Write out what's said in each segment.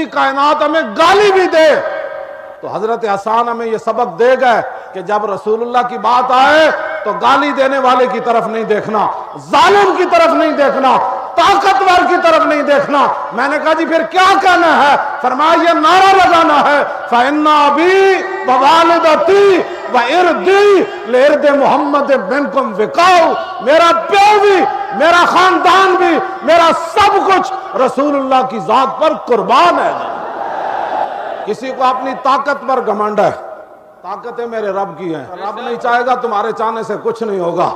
پوری کائنات ہمیں گالی بھی دے تو حضرت حسان ہمیں یہ سبق دے گئے کہ جب رسول اللہ کی بات آئے تو گالی دینے والے کی طرف نہیں دیکھنا، ظالم کی طرف نہیں دیکھنا، طاقتور کی طرف نہیں دیکھنا۔ میں نے کہا جی پھر کیا کہنا ہے؟ فرمایا یہ نعرہ لگانا ہے فَإِنَّ أَبِي وَوَالِدَتِي وَإِرْضِي لِإِرْضِ مُحَمَّدٍ مِنْكُمْ وِقَاءُ، میرا پیو بھی، میرا خاندان بھی، میرا سب کچھ رسول اللہ کی ذات پر قربان ہے۔ کسی کو اپنی طاقت پر گھمنڈ ہے، طاقتیں میرے رب کی ہیں، رب نہیں چاہے گا تمہارے چاہنے سے کچھ نہیں ہوگا۔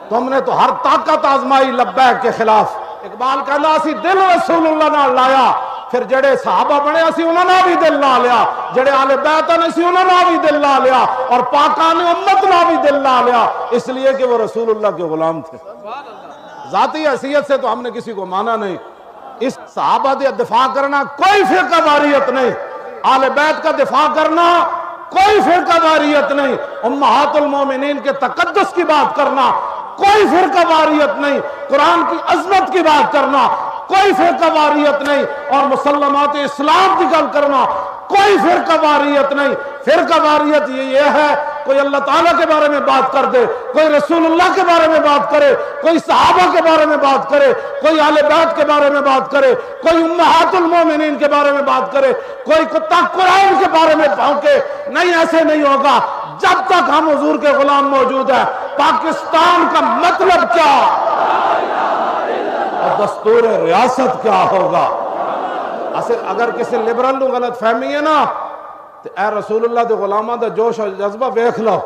تم نے تو ہر طاقت آزمائی لبیک کے خلاف۔ اقبال کہنا اسی دل رسول اللہ نال لایا، پھر جڑے صحابہ بنے اسی انہاں نال بھی دل لا لیا، جڑے اہل بیت نے اسی انہاں نال بھی دل لا لیا، اور پاکان امت نال بھی دل لا لیا، اس لیے کہ وہ رسول اللہ کے غلام تھے۔ ذاتی حیثیت سے تو ہم نے کسی کو مانا نہیں۔ اس صحابہ دے دفاع کرنا کوئی فرقہ واریت نہیں، اہل بیت کا دفاع کرنا کوئی فرقہ واریت نہیں، امہات المومنین کے تقدس کی بات کرنا کوئی فرقہ واریت نہیں، قرآن کی عظمت کی بات کرنا کوئی فرقہ واریت نہیں، اور مسلمات اسلام کی گل کرنا کوئی فرقہ واریت نہیں۔ فرقہ واریت یہ ہے کوئی اللہ تعالیٰ کے بارے میں بات کر دے، کوئی رسول اللہ کے بارے میں بات کرے، کوئی صحابہ کے بارے میں بات کرے، کوئی اہل بیت کے بارے میں بات کرے، کوئی امہات المومنین کے بارے میں بات کرے، کوئی کتا قرآن کے بارے میں بھونکے، نہیں ایسے نہیں ہوگا۔ جب تک ہم حضور کے غلام موجود ہیں، پاکستان کا مطلب کیا اور دستور ریاست کیا ہوگا؟ اگر کسی لبرل نو غلط فہمی ہے نا تو اے رسول اللہ دے غلاماں دا جوش و جذبہ ویکھ لو۔